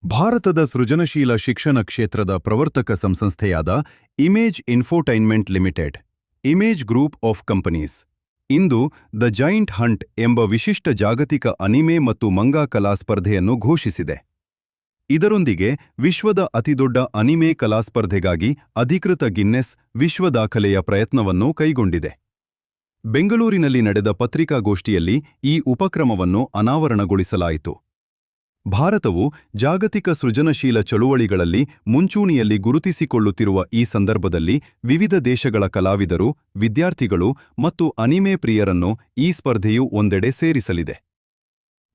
ಭಾರತದ ಸೃಜನಶೀಲ ಶಿಕ್ಷಣ ಕ್ಷೇತ್ರದ ಪ್ರವರ್ತಕ ಸಂಸ್ಥೆಯಾದ Image Infotainment Limited, Image Group of Companies, ಇಂದು ದ ಜೈಂಟ್ ಹಂಟ್ ಎಂಬ ವಿಶಿಷ್ಟ ಜಾಗತಿಕ ಅನಿಮೆ ಮತ್ತು ಮಂಗಾ ಕಲಾ ಸ್ಪರ್ಧೆಯನ್ನು ಘೋಷಿಸಿದೆ. ಇದರೊಂದಿಗೆ ವಿಶ್ವದ ಅತಿದೊಡ್ಡ ಅನಿಮೆ ಕಲಾ ಸ್ಪರ್ಧೆಗಾಗಿ ಅಧಿಕೃತ ಗಿನ್ನೆಸ್ ವಿಶ್ವ ದಾಖಲೆಯ ಪ್ರಯತ್ನವನ್ನೂ ಕೈಗೊಂಡಿದೆ. ಬೆಂಗಳೂರಿನಲ್ಲಿ ನಡೆದ ಪತ್ರಿಕಾಗೋಷ್ಠಿಯಲ್ಲಿ ಈ ಉಪಕ್ರಮವನ್ನು ಅನಾವರಣಗೊಳಿಸಲಾಯಿತು. ಭಾರತವು ಜಾಗತಿಕ ಸೃಜನಶೀಲ ಚಳುವಳಿಗಳಲ್ಲಿ ಮುಂಚೂಣಿಯಲ್ಲಿ ಗುರುತಿಸಿಕೊಳ್ಳುತ್ತಿರುವ ಈ ಸಂದರ್ಭದಲ್ಲಿ ವಿವಿಧ ದೇಶಗಳ ಕಲಾವಿದರು, ವಿದ್ಯಾರ್ಥಿಗಳು ಮತ್ತು ಅನಿಮೆ ಪ್ರಿಯರನ್ನು ಈ ಸ್ಪರ್ಧೆಯು ಒಂದೆಡೆ ಸೇರಿಸಲಿದೆ.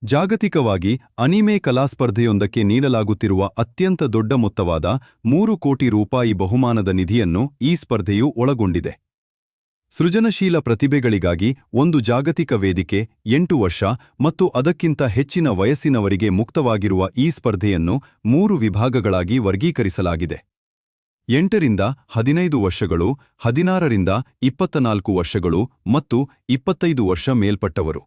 ಜಾಗತಿಕವಾಗಿ ಅನಿಮೆ ಕಲಾ ಸ್ಪರ್ಧೆಯೊಂದಕ್ಕೆ ನೀಡಲಾಗುತ್ತಿರುವ ಅತ್ಯಂತ ದೊಡ್ಡ ಮೊತ್ತವಾದ 3 ಕೋಟಿ ರೂಪಾಯಿ ಬಹುಮಾನದ ನಿಧಿಯನ್ನು ಈ ಸ್ಪರ್ಧೆಯು ಒಳಗೊಂಡಿದೆ. ಸೃಜನಶೀಲ ಪ್ರತಿಭೆಗಳಿಗಾಗಿ ಒಂದು ಜಾಗತಿಕ ವೇದಿಕೆ, 8 ವರ್ಷ ಮತ್ತು ಅದಕ್ಕಿಂತ ಹೆಚ್ಚಿನ ವಯಸ್ಸಿನವರಿಗೆ ಮುಕ್ತವಾಗಿರುವ ಈ ಸ್ಪರ್ಧೆಯನ್ನು 3 ವಿಭಾಗಗಳಾಗಿ ವರ್ಗೀಕರಿಸಲಾಗಿದೆ. 8 ರಿಂದ 15 ವರ್ಷಗಳು, 16 ರಿಂದ 24 ವರ್ಷಗಳು ಮತ್ತು 25 ವರ್ಷ ಮೇಲ್ಪಟ್ಟವರು.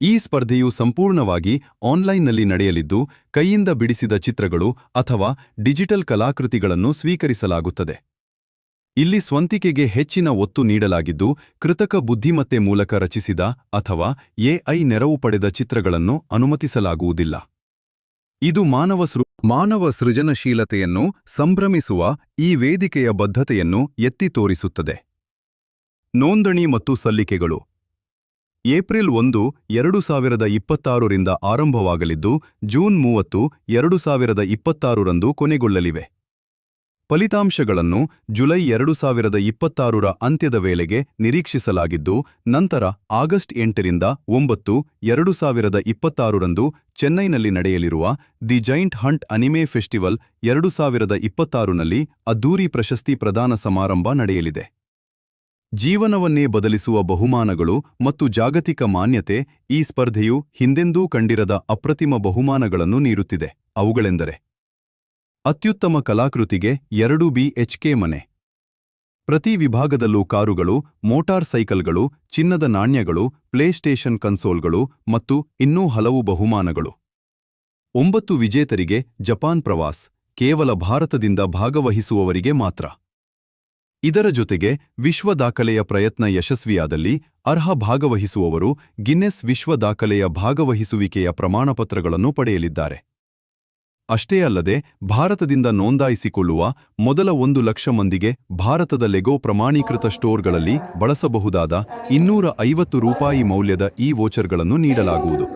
ಈ ಸ್ಪರ್ಧೆಯು ಸಂಪೂರ್ಣವಾಗಿ ಆನ್ಲೈನ್ನಲ್ಲಿ ನಡೆಯಲಿದ್ದು, ಕೈಯಿಂದ ಬಿಡಿಸಿದ ಚಿತ್ರಗಳು ಅಥವಾ ಡಿಜಿಟಲ್ ಕಲಾಕೃತಿಗಳನ್ನು ಸ್ವೀಕರಿಸಲಾಗುತ್ತದೆ. ಇಲ್ಲಿ ಸ್ವಂತಿಕೆಗೆ ಹೆಚ್ಚಿನ ಒತ್ತು ನೀಡಲಾಗಿದ್ದು, ಕೃತಕ ಬುದ್ಧಿಮತ್ತೆ ಮೂಲಕ ರಚಿಸಿದ ಅಥವಾ ಎಐ ನೆರವು ಪಡೆದ ಚಿತ್ರಗಳನ್ನು ಅನುಮತಿಸಲಾಗುವುದಿಲ್ಲ. ಇದು ಮಾನವ ಸೃಜನಶೀಲತೆಯನ್ನು ಸಂಭ್ರಮಿಸುವ ಈ ವೇದಿಕೆಯ ಬದ್ಧತೆಯನ್ನು ಎತ್ತಿ ತೋರಿಸುತ್ತದೆ. ನೋಂದಣಿ ಮತ್ತು ಸಲ್ಲಿಕೆಗಳು ಏಪ್ರಿಲ್ 1, 2026 ರಿಂದ ಆರಂಭವಾಗಲಿದ್ದು, ಜೂನ್ 30, 2026 ರಂದು ಕೊನೆಗೊಳ್ಳಲಿವೆ. ಫಲಿತಾಂಶಗಳನ್ನು ಜುಲೈ 2026 ಅಂತ್ಯದ ವೇಳೆಗೆ ನಿರೀಕ್ಷಿಸಲಾಗಿದ್ದು, ನಂತರ ಆಗಸ್ಟ್ 8 ರಿಂದ 9, 2026 ರಂದು ಚೆನ್ನೈನಲ್ಲಿ ನಡೆಯಲಿರುವ the giant hunt anime festival 2026ನಲ್ಲಿ ಅದ್ದೂರಿ ಪ್ರಶಸ್ತಿ ಪ್ರದಾನ ಸಮಾರಂಭ ನಡೆಯಲಿದೆ. ಜೀವನವನ್ನೇ ಬದಲಿಸುವ ಬಹುಮಾನಗಳು ಮತ್ತು ಜಾಗತಿಕ ಮಾನ್ಯತೆ ಈ ಸ್ಪರ್ಧೆಯು ಹಿಂದೆಂದೂ ಕಂಡಿರದ ಅಪ್ರತಿಮ ಬಹುಮಾನಗಳನ್ನು ನೀಡುತ್ತಿದೆ. ಅವುಗಳೆಂದರೆ: ಅತ್ಯುತ್ತಮ ಕಲಾಕೃತಿಗೆ 2 BHK ಮನೆ. ಪ್ರತಿ ವಿಭಾಗದಲ್ಲೂ ಕಾರುಗಳು, ಮೋಟಾರ್ ಸೈಕಲ್ಗಳು, ಚಿನ್ನದ ನಾಣ್ಯಗಳು, ಪ್ಲೇಸ್ಟೇಷನ್ ಕನ್ಸೋಲ್ಗಳು ಮತ್ತು ಇನ್ನೂ ಹಲವು ಬಹುಮಾನಗಳು. 9 ವಿಜೇತರಿಗೆ ಜಪಾನ್ ಪ್ರವಾಸ್, ಕೇವಲ ಭಾರತದಿಂದ ಭಾಗವಹಿಸುವವರಿಗೆ ಮಾತ್ರ. ಇದರ ಜೊತೆಗೆ ವಿಶ್ವ ದಾಖಲೆಯ ಪ್ರಯತ್ನ ಯಶಸ್ವಿಯಾದಲ್ಲಿ ಅರ್ಹ ಭಾಗವಹಿಸುವವರು ಗಿನ್ನೆಸ್ ವಿಶ್ವ ದಾಖಲೆಯ ಭಾಗವಹಿಸುವಿಕೆಯ ಪ್ರಮಾಣಪತ್ರಗಳನ್ನು ಪಡೆಯಲಿದ್ದಾರೆ. ಅಷ್ಟೇ ಅಲ್ಲದೆ, ಭಾರತದಿಂದ ನೋಂದಾಯಿಸಿಕೊಳ್ಳುವ ಮೊದಲ 1,00,000 ಮಂದಿಗೆ ಭಾರತದ ಲೆಗೋ ಪ್ರಮಾಣೀಕೃತ ಸ್ಟೋರ್ಗಳಲ್ಲಿ ಬಳಸಬಹುದಾದ 250 ರೂಪಾಯಿ ಮೌಲ್ಯದ ಈ ವೋಚರ್ಗಳನ್ನು ನೀಡಲಾಗುವುದು.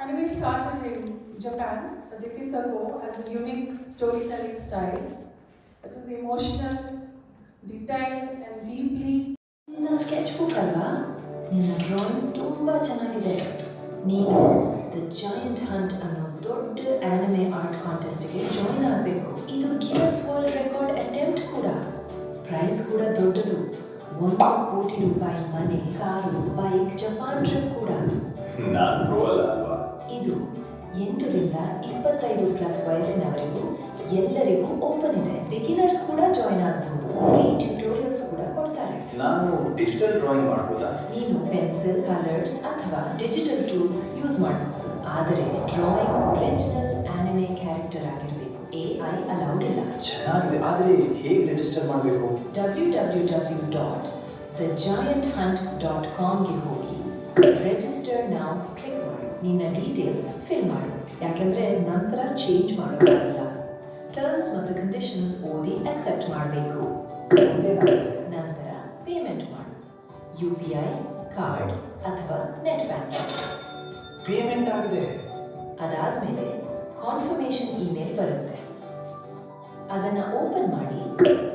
Anime started in Japan decades ago as a unique storytelling style. It is emotional, detailed and deeply. ನಿನ್ನ ಸ್ಕೆಚ್ ಬುಕ್ ಅಲ್ವಾ? ನಿನ್ನ ಡ್ರಾಯಿಂಗ್ ತುಂಬಾ ಚೆನ್ನಾಗಿದೆ. ನೀನು ದ ಜಾಯಿಂಟ್ ಹಂಟ್ ಅನ್ನೋ ದೊಡ್ಡ ಆನಿಮೆ ಆರ್ಟ್ ಕಾಂಟೆಸ್ಟ್ಗೆ ಜಾಯಿನ್ ಆಗಬೇಕು. ಇದು ಗಿನ್ನೆಸ್ ವರ್ಲ್ಡ್ ರೆಕಾರ್ಡ್ ಅಟೆಂಪ್ಟ್ ಕೂಡ. ಪ್ರೈಸ್ ಕೂಡ ದೊಡ್ಡದು. 1 ಕೋಟಿ ರೂಪಾಯಿ ಮನೆ, ಕಾರು, ಬೈಕ್, ಜಪಾನ್ ಟ್ರಿಪ್ ಕೂಡ. ಇದು 8 ರಿಂದ 25+ ವಯಸ್ಸಿನವರೆಗೂ ಎಲ್ಲರಿಗೂ ಓಪನ್ ಇದೆ. ಬಿಗಿನರ್ಸ್ ಕೂಡ ಜಾಯಿನ್ ಆಗಬಹುದು. ಫ್ರೀ ಟ್ಯುಟೋರಿಯಲ್ಸ್ ಕೂಡ ಕೊಡ್ತಾರೆ. ನಾನು ಡಿಜಿಟಲ್ ಡ್ರಾಯಿಂಗ್ ಮಾಡಬಹುದಾ? ನೀನು ಪೆನ್ಸಿಲ್, ಕಲರ್ಸ್ ಅಥವಾ ಡಿಜಿಟಲ್ ಟೂಲ್ಸ್ ಯೂಸ್ ಮಾಡಬಹುದು. ಆದರೆ ಡ್ರಾಯಿಂಗ್ ಒರಿಜಿನಲ್ ಆನಿಮೆ ಕ್ಯಾರೆಕ್ಟರ್ ಆಗಿರಬೇಕು. AI ಅಲೌಡ್ ಇಲ್ಲ. ಚೆನ್ನಾಗಿದೆ. ಆದರೆ ಹೇಗೆ ರಿಜಿಸ್ಟರ್ ಮಾಡಬೇಕು? www.thegianthunt.com ಹೋಗಿ ರಿಜಿಸ್ಟರ್ ನೌ ಕ್ಲಿಕ್ ಮಾಡು. ನಿನ್ನ ಡೀಟೇಲ್ಸ್ ಫಿಲ್ ಮಾಡು, ಯಾಕೆಂದ್ರೆ ನಂತರ ಚೇಂಜ್ ಮಾಡೋಕ್ಕಾಗಲ್ಲ. ಟರ್ಮ್ಸ್ ಮತ್ತು ಕಂಡೀಷನ್ಸ್ ಓದಿ ಅಕ್ಸೆಪ್ಟ್ ಮಾಡಬೇಕು. ನಂತರ ಪೇಮೆಂಟ್ ಮಾಡು. UPI, ಕಾರ್ಡ್ ಅಥವಾ ನೆಟ್ ಬ್ಯಾಂಕಿಂಗ್. ಪೇಮೆಂಟ್ ಆಗಿದೆ. ಅದಾದ್ಮೇಲೆ ಕಾನ್ಫರ್ಮೇಷನ್ ಇಮೇಲ್ ಬರುತ್ತೆ. ಅದನ್ನು ಓಪನ್ ಮಾಡಿ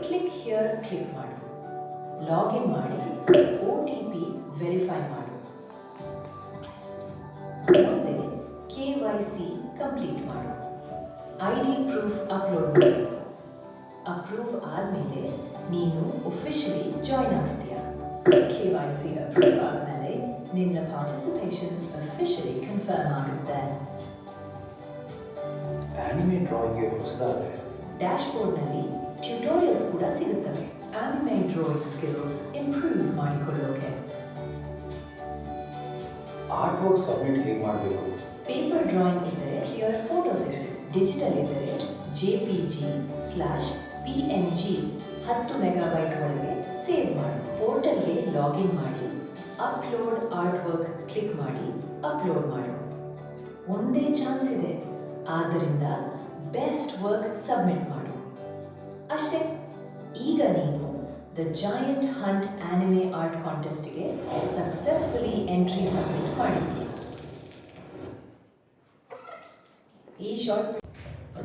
ಕ್ಲಿಕ್ ಹಿಯರ್ ಕ್ಲಿಕ್ ಮಾಡು. ಲಾಗಿನ್ ಮಾಡಿ OTP ವೆರಿಫೈ ಮಾಡು. ಮುಂದೆ KYC ಕಂಪ್ಲೀಟ್ ಮಾಡು. ID ಪ್ರೂಫ್ ಅಪ್ಲೋಡ್ ಮಾಡಬೇಕು. ಅಪ್ರೂವ್ ಆದಮೇಲೆ ನೀನು ಒಫಿಷಿಯಲಿ ಜಾಯಿನ್ ಆಗ್ತೀಯ. KYC ಅಪ್ರೂವ್ ಆದಮೇಲೆ ನಿನ್ನ ಪಾರ್ಟಿಸಿಪೇಷನ್ ಅಫಿಷಿಯಲಿ ಕನ್ಫರ್ಮ್ ಆಗುತ್ತೆ. ಆನಿಮೆ ಡ್ರಾಯಿಂಗ್ಗೆ ಹೊಸದಾದ್ರೆ ಡ್ಯಾಶ್ಬೋರ್ಡ್ನಲ್ಲಿ ಟ್ಯುಟೋರಿಯಲ್ಸ್ ಕೂಡ ಸಿಗುತ್ತವೆ. ಆನಿಮೆ ಡ್ರಾಯಿಂಗ್ ಸ್ಕಿಲ್ಸ್ ಇಂಪ್ರೂವ್ ಮಾಡಿಕೊಳ್ಳೋಕೆ. ಆರ್ಟ್ ವರ್ಕ್ ಸಬ್ಮಿಟ್ ಹೇಗೆ ಮಾಡಬೇಕು? ಪೇಪರ್ ಡ್ರಾಯಿಂಗ್ ಇದ್ದರೆ ಕ್ಲಿಯರ್ ಫೋಟೋ ತೆಗೆದು, ಡಿಜಿಟಲ್ ಇದ್ದರೆ JPG/PNG 10 ಮೆಗಾಬೈಟ್ ಒಳಗೆ ಸೇವ್ ಮಾಡು. ಪೋರ್ಟಲ್ಗೆ ಲಾಗಿನ್ ಮಾಡಿ, ಅಪ್ಲೋಡ್ ಆರ್ಟ್ ವರ್ಕ್ ಕ್ಲಿಕ್ ಮಾಡಿ ಅಪ್ಲೋಡ್ ಮಾಡು. ಒಂದೇ ಚಾನ್ಸ್ ಇದೆ, ಆದ್ದರಿಂದ ಬೆಸ್ಟ್ ವರ್ಕ್ ಸಬ್ಮಿಟ್ ಮಾಡು. ಅಷ್ಟೇ, ಈಗ ನೀನು the joint hunt anime art ಕಾಂಟೆಸ್ಟ್ಗೆ ಸಕ್ಸಸ್ಫುಲಿ ಎಂಟ್ರಿ ಸಬ್ಮಿಟ್ ಮಾಡಿದ್ದೀಯ. ಈ short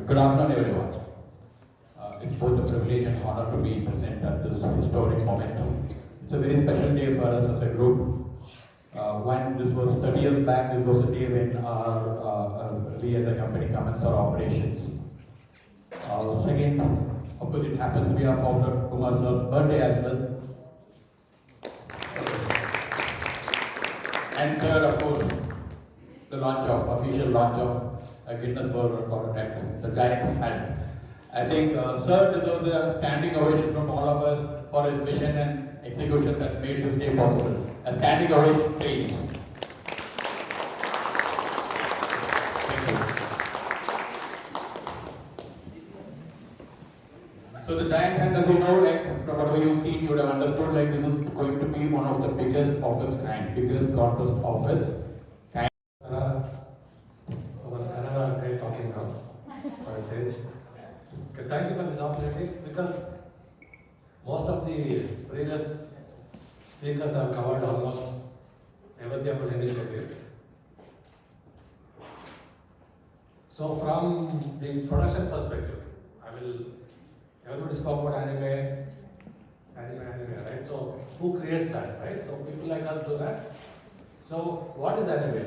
Good afternoon, everyone. It's both a privilege and honor to be present at this historic moment. It's a very special day for us as a group. When this was 30 years back, this was the day when we as a company commenced our operations. Second, of course, it happens to be our founder Kumar sir's birthday as well. And third, of course, the official launch of a Guinness World Record attempt, the giant hand. I think Sir deserves a standing ovation from all of us for his vision and execution that made this day possible. A standing ovation, please. Thank you. So the giant hand, as you know, like from whatever you've seen, you would have understood, like this is going to be one of the biggest of its kind, biggest contest of its kind. Kannada great talking now for a change. Okay, thank you for this opportunity because most of the previous speakers have covered almost everything about initiative. So from the production perspective, everybody spoke about anime, right? So who creates that, right? So people like us do that. So what is anime?